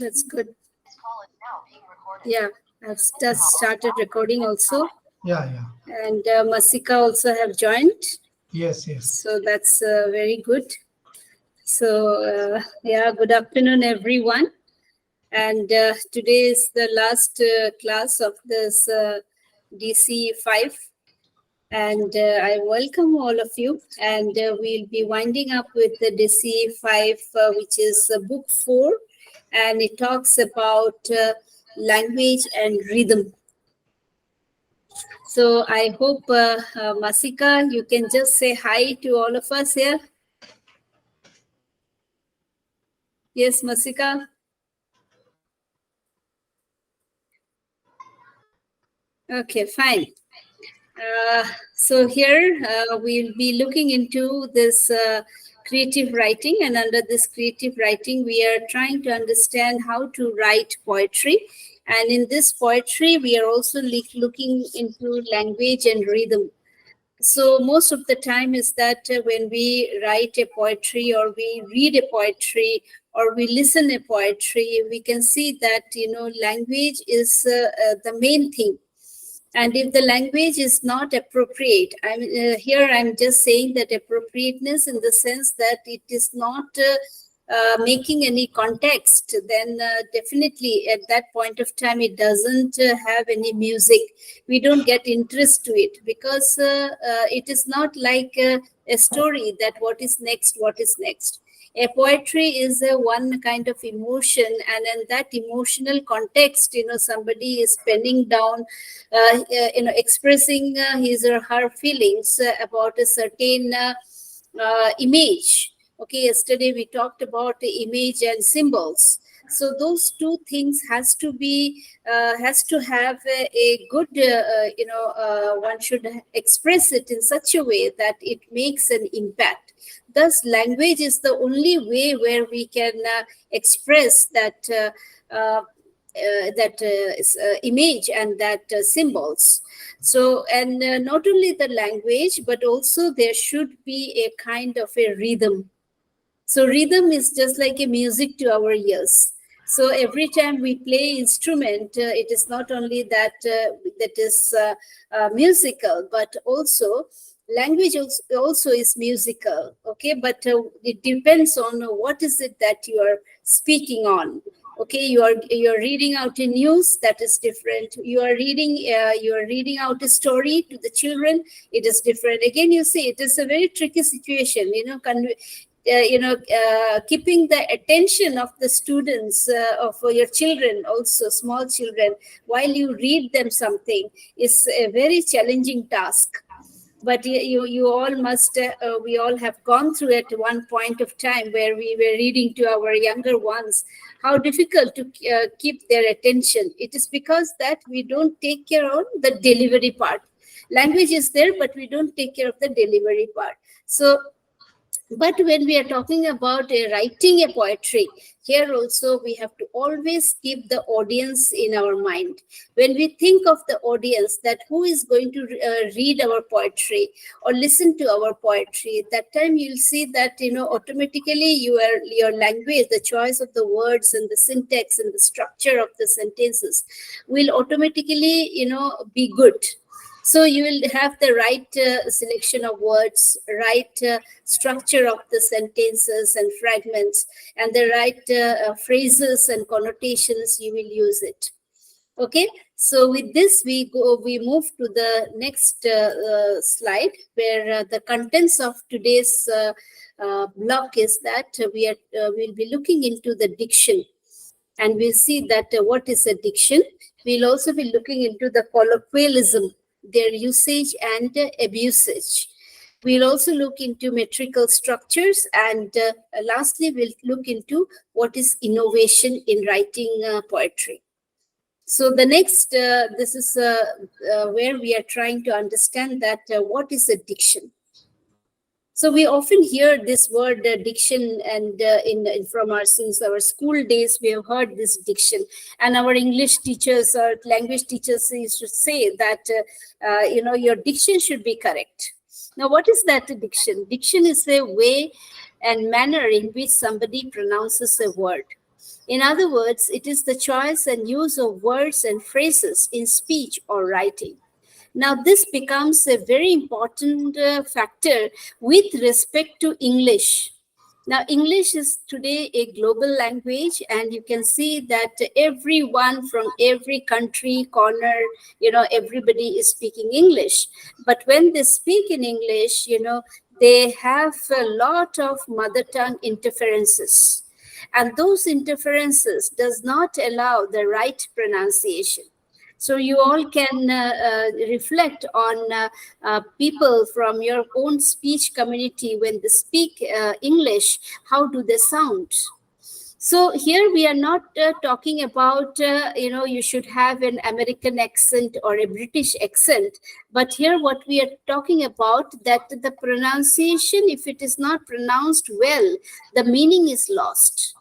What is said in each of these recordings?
that's good. Yeah, I've started recording also. Yeah. And Masika also have joined. Yes. So that's very good. So yeah, good afternoon, everyone. And today is the last class of this DCE 5. And I welcome all of you. And we'll be winding up with the DCE 5, which is book 4. And it talks about language and rhythm. So I hope, Masika, you can just say hi to all of us here. Yes, Masika. Okay, fine. So here we'll be looking into this creative writing, and under this creative writing, we are trying to understand how to write poetry. And in this poetry, we are also looking into language and rhythm. So most of the time is that when we write a poetry or we read a poetry or we listen a poetry, we can see that, language is the main thing. And if the language is not appropriate, I'm just saying that appropriateness in the sense that it is not making any context, then definitely at that point of time, it doesn't have any music. We don't get interest to it because it is not like a story that what is next. A poetry is one kind of emotion, and in that emotional context, somebody is penning down, expressing his or her feelings about a certain image. Okay, yesterday we talked about the image and symbols. So those two things has to have a good, one should express it in such a way that it makes an impact. Thus, language is the only way where we can express that image and that symbols. So, and not only the language, but also there should be a kind of a rhythm. So rhythm is just like a music to our ears. So every time we play instrument, it is not only that is musical, but also language also is musical. Okay, but it depends on what is it that you are speaking on. Okay, you are reading out a news, that is different. You are reading out a story to the children, it is different. Again, you see, it is a very tricky situation. Keeping the attention of the students, of your children, also small children, while you read them something is a very challenging task. But you all must, we all have gone through at one point of time where we were reading to our younger ones, how difficult to keep their attention. It is because that we don't take care of the delivery part. Language is there, but we don't take care of the delivery part. So, but when we are talking about writing a poetry, here also we have to always keep the audience in our mind. When we think of the audience, that who is going to read our poetry or listen to our poetry, that time you'll see that, automatically your language, the choice of the words and the syntax and the structure of the sentences will automatically, be good. So you will have the right selection of words, right structure of the sentences and fragments, and the right phrases and connotations. You will use it. Okay. So with this, we move to the next slide, where the contents of today's block is that we'll be looking into the diction, and we'll see that what is a diction. We'll also be looking into the colloquialism, their usage and abusage. We'll also look into metrical structures, and lastly, we'll look into what is innovation in writing poetry. So the next, this is where we are trying to understand that what is a diction. So we often hear this word diction, and since our school days, we have heard this diction, and our English teachers or language teachers used to say that your diction should be correct. Now, what is that diction? Diction is a way and manner in which somebody pronounces a word. In other words, it is the choice and use of words and phrases in speech or writing. Now, this becomes a very important factor with respect to English. Now, English is today a global language, and you can see that everyone from every country, corner, everybody is speaking English. But when they speak in English, they have a lot of mother tongue interferences. And those interferences does not allow the right pronunciation. So you all can reflect on people from your own speech community when they speak English. How do they sound? So here we are not talking about, you should have an American accent or a British accent. But here what we are talking about, that the pronunciation, if it is not pronounced well, the meaning is lost.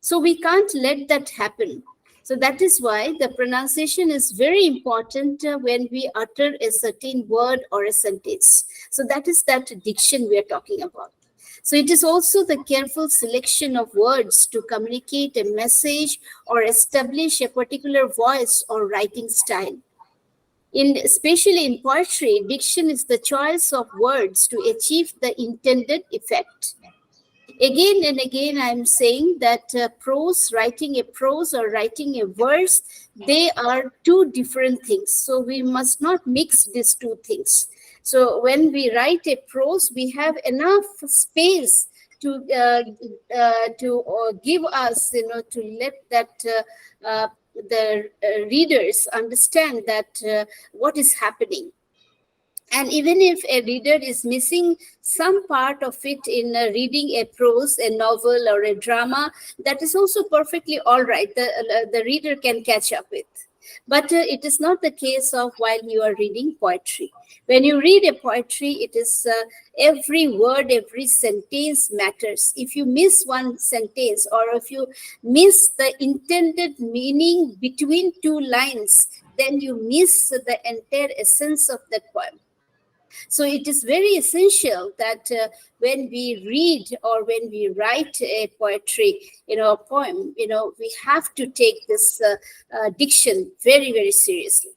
So we can't let that happen. So that is why the pronunciation is very important when we utter a certain word or a sentence. So that is that diction we are talking about. So it is also the careful selection of words to communicate a message or establish a particular voice or writing style. Especially in poetry, diction is the choice of words to achieve the intended effect. Again and again, I'm saying that prose, writing a prose or writing a verse, they are two different things. So we must not mix these two things. So when we write a prose, we have enough space to give us, to let that the readers understand that what is happening. And even if a reader is missing some part of it in reading a prose, a novel, or a drama, that is also perfectly all right. The reader can catch up with. But it is not the case of while you are reading poetry. When you read a poetry, it is every word, every sentence matters. If you miss one sentence, or if you miss the intended meaning between two lines, then you miss the entire essence of that poem. So it is very essential that when we read or when we write a poetry, a poem, we have to take this diction very, very seriously.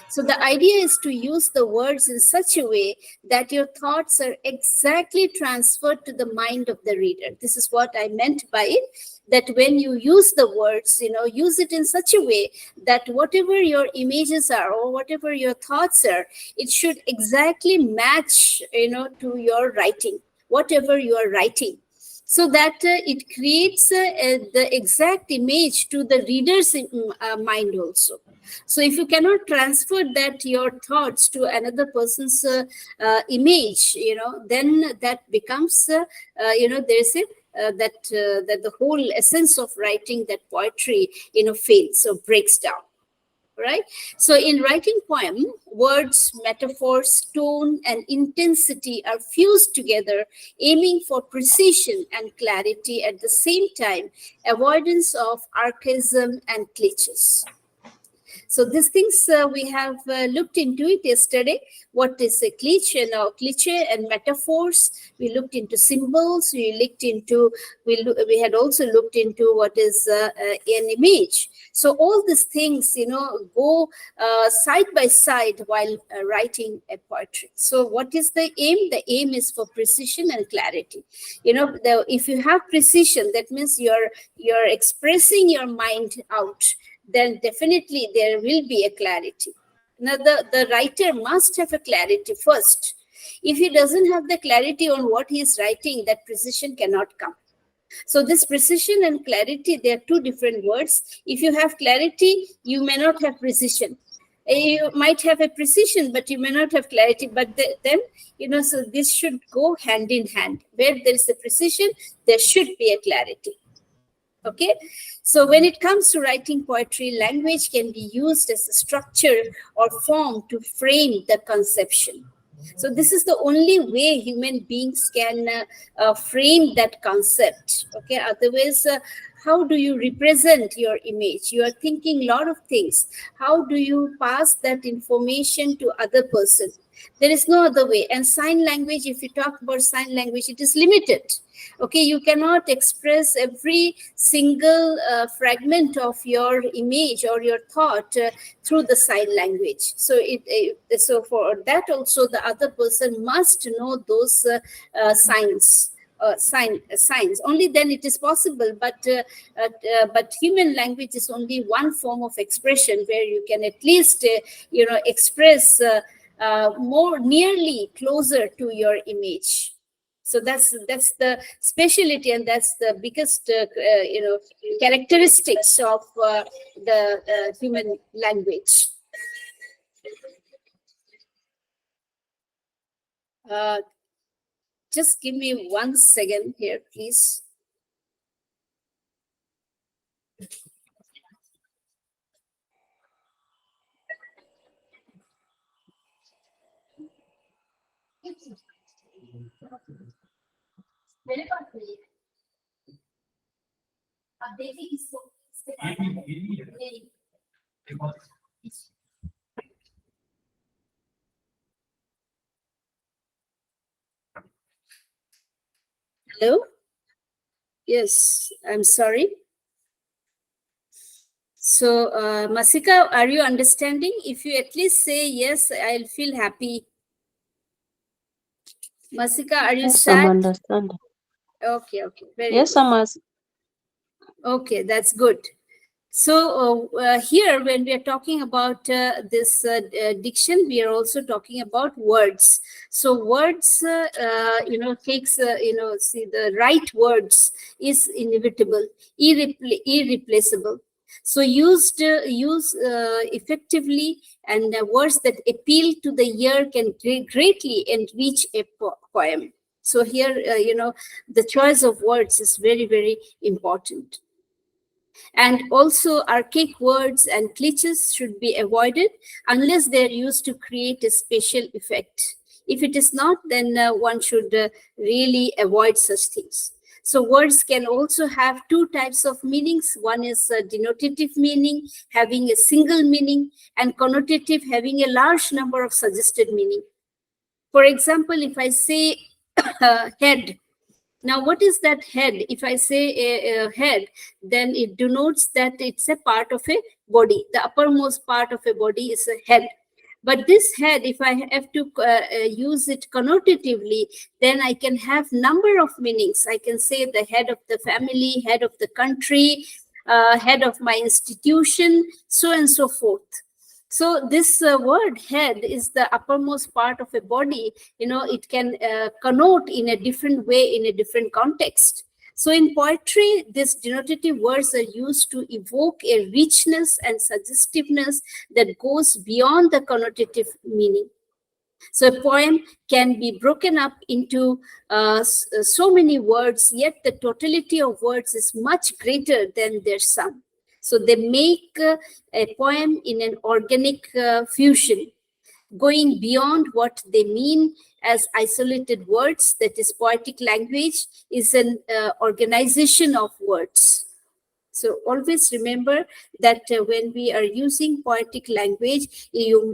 So the idea is to use the words in such a way that your thoughts are exactly transferred to the mind of the reader. This is what I meant by it, that when you use the words, use it in such a way that whatever your images are or whatever your thoughts are, it should exactly match, to your writing, whatever you are writing. So that it creates the exact image to the reader's mind also. So if you cannot transfer that your thoughts to another person's image, then that becomes, there's a that the whole essence of writing that poetry, fails or breaks down. Right? So in writing poem, words, metaphors, tone, and intensity are fused together, aiming for precision and clarity at the same time, avoidance of archaism and cliches. So these things we have looked into it yesterday. What is a cliche? Now, cliche and metaphors. We looked into symbols. We had also looked into what is an image. So all these things, go side by side while writing a poetry. So what is the aim? The aim is for precision and clarity. If you have precision, that means you're expressing your mind out, then definitely there will be a clarity. Now, the writer must have a clarity first. If he doesn't have the clarity on what he is writing, that precision cannot come. So this precision and clarity, they are two different words. If you have clarity, you may not have precision. You might have a precision, but you may not have clarity. But then, so this should go hand in hand. Where there is a precision, there should be a clarity. Okay, so when it comes to writing poetry, language can be used as a structure or form to frame the conception. So this is the only way human beings can frame that concept. Okay, otherwise, how do you represent your image? You are thinking a lot of things. How do you pass that information to other person? There is no other way. And sign language, if you talk about sign language, it is limited. Okay, you cannot express every single fragment of your image or your thought through the sign language. So so for that also, the other person must know those signs. Signs, only then it is possible. But human language is only one form of expression where you can at least express more nearly closer to your image. So that's the specialty, and that's the biggest characteristics of the human language. Just give me 1 second here, please. Hello? Yes, I'm sorry. So, Masika, are you understanding? If you at least say yes, I'll feel happy. Masika, are you Yes, sad? I'm understanding. Okay, very Yes, good. Okay, that's good. So here, when we are talking about this diction, we are also talking about words. So words, takes, see, the right words is inevitable, irreplaceable. So use effectively, and words that appeal to the ear can greatly enrich a poem. So here, the choice of words is very, very important. And also, archaic words and cliches should be avoided unless they're used to create a special effect. If it is not, then one should really avoid such things. So words can also have two types of meanings. One is denotative meaning, having a single meaning, and connotative, having a large number of suggested meaning. For example, if I say head, now, what is that head? If I say a head, then it denotes that it's a part of a body. The uppermost part of a body is a head. But this head, if I have to use it connotatively, then I can have number of meanings. I can say the head of the family, head of the country, head of my institution, so and so forth. So this word head is the uppermost part of a body. It can connote in a different way, in a different context. So in poetry, these denotative words are used to evoke a richness and suggestiveness that goes beyond the connotative meaning. So a poem can be broken up into so many words, yet the totality of words is much greater than their sum. So they make a poem in an organic fusion, going beyond what they mean as isolated words. That is, poetic language is an organization of words. So always remember that when we are using poetic language,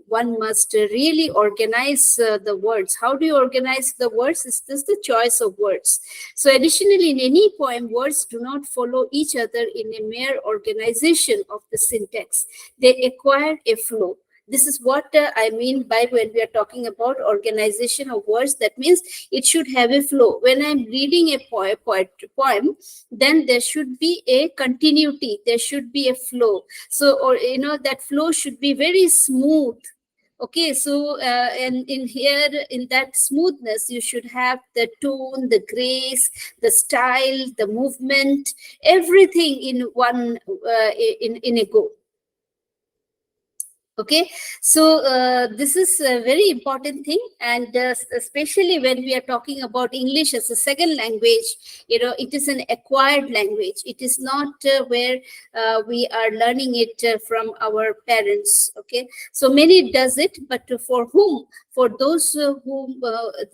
one must really organize the words. How do you organize the words? Is this the choice of words? So additionally, in any poem, words do not follow each other in a mere organization of the syntax. They acquire a flow. This is what I mean by when we are talking about organization of words. That means it should have a flow. When I'm reading a poem, then there should be a continuity. There should be a flow. So, or that flow should be very smooth. Okay, so and in here, in that smoothness, you should have the tone, the grace, the style, the movement, everything in one in a go. Okay, so this is a very important thing, and especially when we are talking about English as a second language, it is an acquired language. It is not where we are learning it from our parents. Okay, so many does it, but for whom? for those whom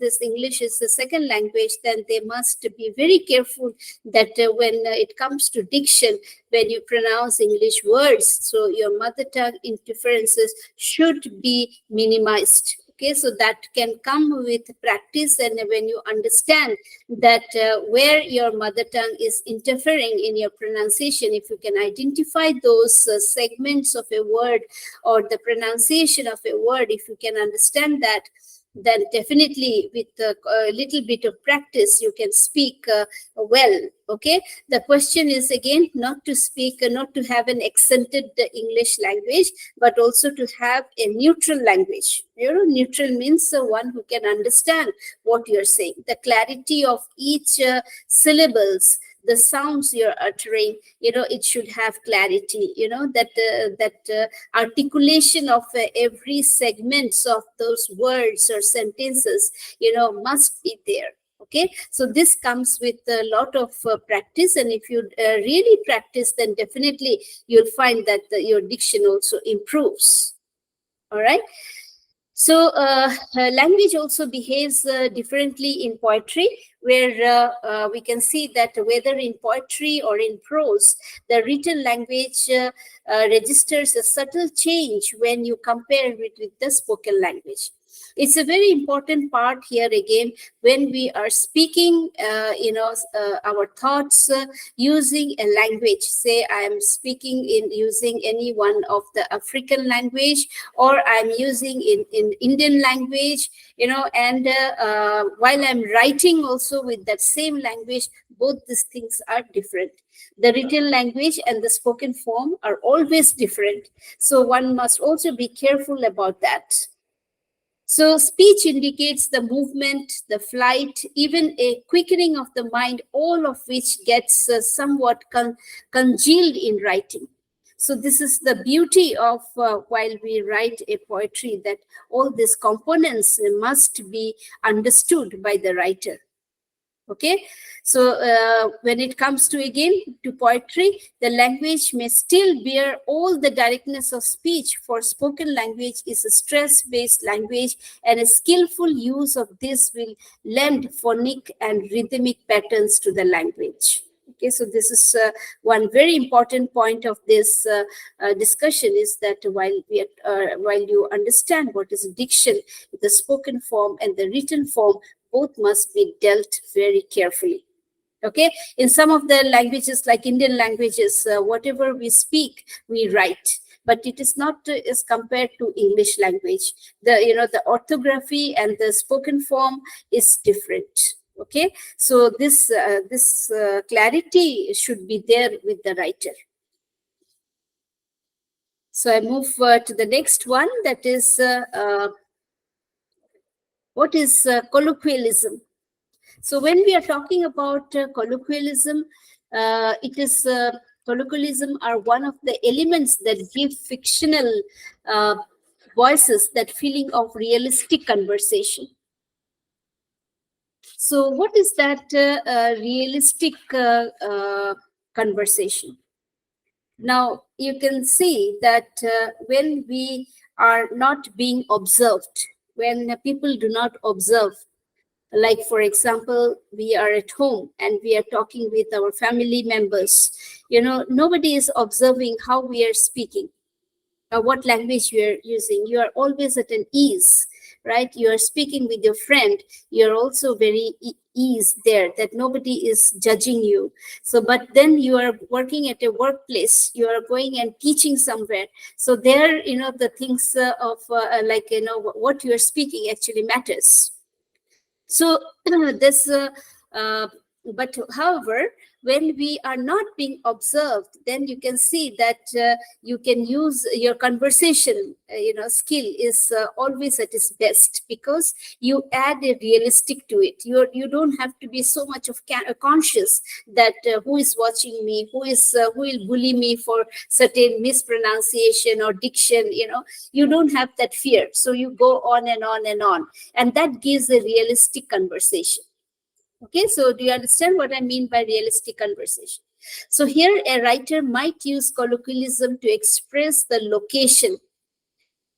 this English is the second language, then they must be very careful that when it comes to diction, when you pronounce English words, so your mother tongue interferences should be minimized. Okay, so that can come with practice, and when you understand that where your mother tongue is interfering in your pronunciation, if you can identify those segments of a word or the pronunciation of a word, if you can understand that, then definitely with a little bit of practice you can speak well. Okay, the question is again not to speak, not to have an accented English language, but also to have a neutral language. Neutral means one who can understand what you're saying, the clarity of each syllables, the sounds you're uttering, it should have clarity, that articulation of every segments of those words or sentences, must be there. Okay, so this comes with a lot of practice, and if you really practice, then definitely you'll find that your diction also improves. All right. So language also behaves differently in poetry, where we can see that whether in poetry or in prose, the written language registers a subtle change when you compare it with the spoken language. It's a very important part here again when we are speaking, our thoughts using a language. Say I am speaking in using any one of the African language, or I'm using in Indian language, and while I'm writing also with that same language, both these things are different. The written language and the spoken form are always different. So one must also be careful about that. So speech indicates the movement, the flight, even a quickening of the mind, all of which gets somewhat congealed in writing. So this is the beauty of while we write a poetry, that all these components must be understood by the writer. Okay, so when it comes to poetry, the language may still bear all the directness of speech, for spoken language is a stress-based language, and a skillful use of this will lend phonic and rhythmic patterns to the language. Okay, so this is one very important point of this discussion, is that while you understand what is diction, the spoken form and the written form, both must be dealt very carefully. Okay, in some of the languages like Indian languages, whatever we speak, we write, but it is not as compared to English language. The orthography and the spoken form is different. Okay, so this clarity should be there with the writer. So I move to the next one, that is what is colloquialism. So when we are talking about colloquialism, colloquialism are one of the elements that give fictional voices that feeling of realistic conversation. So what is that realistic conversation? Now, you can see that when we are not being observed, when people do not observe, like, for example, we are at home and we are talking with our family members, nobody is observing how we are speaking, what language you are using. You are always at an ease, right? You are speaking with your friend, you're also very ease there, that nobody is judging you. So but then you are working at a workplace, you are going and teaching somewhere, so there the things of what you are speaking actually matters. So this but however, when we are not being observed, then you can see that you can use your conversation skill is always at its best, because you add a realistic to it. You don't have to be so much of conscious that who is watching me, who will bully me for certain mispronunciation or diction. You don't have that fear, so you go on and on and on, and that gives a realistic conversation. Okay, so do you understand what I mean by realistic conversation? So here a writer might use colloquialism to express the location,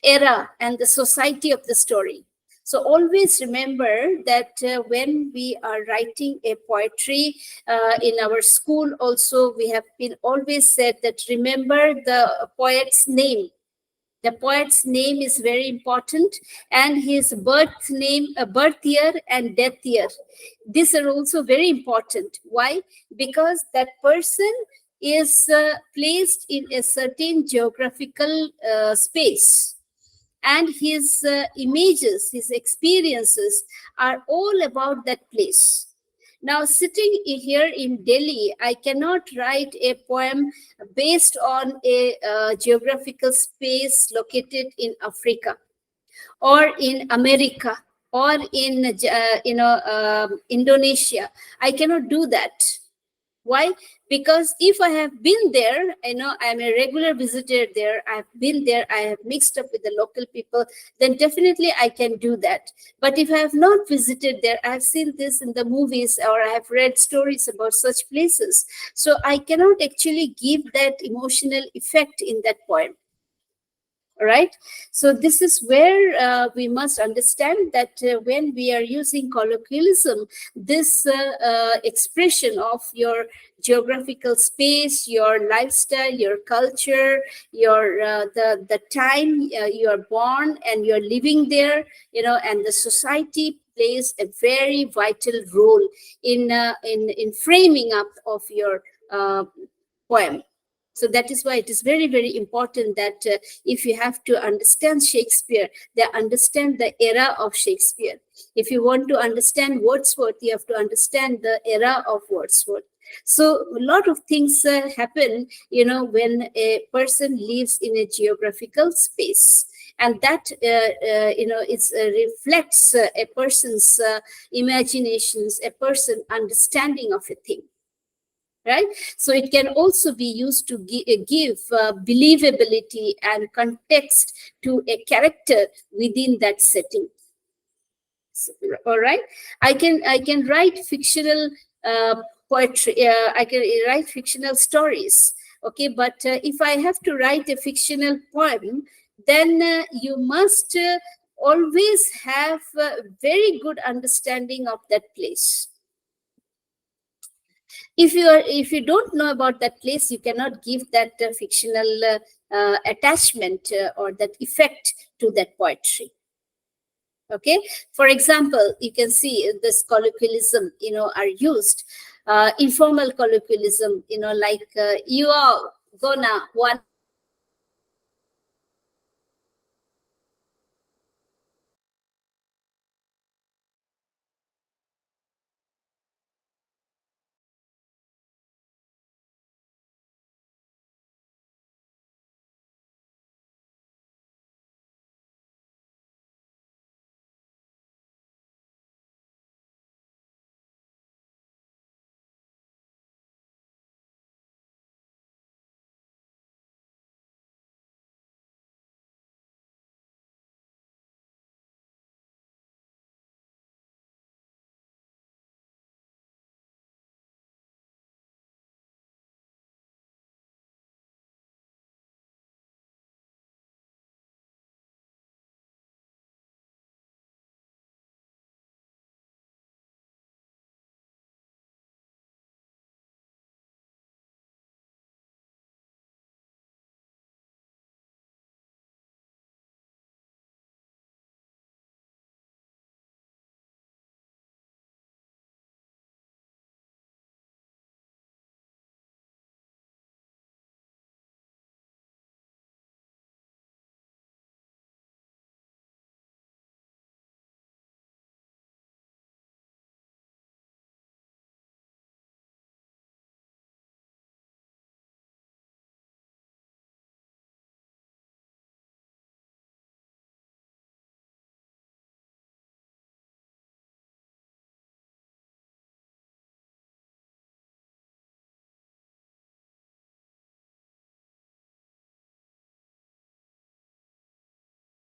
era, and the society of the story. So always remember that when we are writing a poetry in our school, also we have been always said that remember the poet's name. The poet's name is very important, and his birth name, birth year and death year. These are also very important. Why? Because that person is placed in a certain geographical space, and his images, his experiences are all about that place. Now, sitting here in Delhi, I cannot write a poem based on a geographical space located in Africa or in America or in Indonesia. I cannot do that. Why? Because if I have been there, I'm a regular visitor there, I've been there, I have mixed up with the local people, then definitely I can do that. But if I have not visited there, I've seen this in the movies or I have read stories about such places. So I cannot actually give that emotional effect in that poem. All right. So this is where we must understand that when we are using colloquialism, this expression of your geographical space, your lifestyle, your culture, your the time you are born and you're living there, and the society plays a very vital role in framing up of your poem. So that is why it is very, very important that if you have to understand Shakespeare, then understand the era of Shakespeare. If you want to understand Wordsworth, you have to understand the era of Wordsworth. So a lot of things happen, when a person lives in a geographical space. And that, it reflects a person's imaginations, a person's understanding of a thing. Right? So it can also be used to give believability and context to a character within that setting. So, all right, I can write fictional poetry. I can write fictional stories. Okay, but if I have to write a fictional poem, then you must always have a very good understanding of that place. If you don't know about that place, you cannot give that fictional attachment or that effect to that poetry. Okay, for example, you can see this colloquialism are used, informal colloquialism, like you are gonna one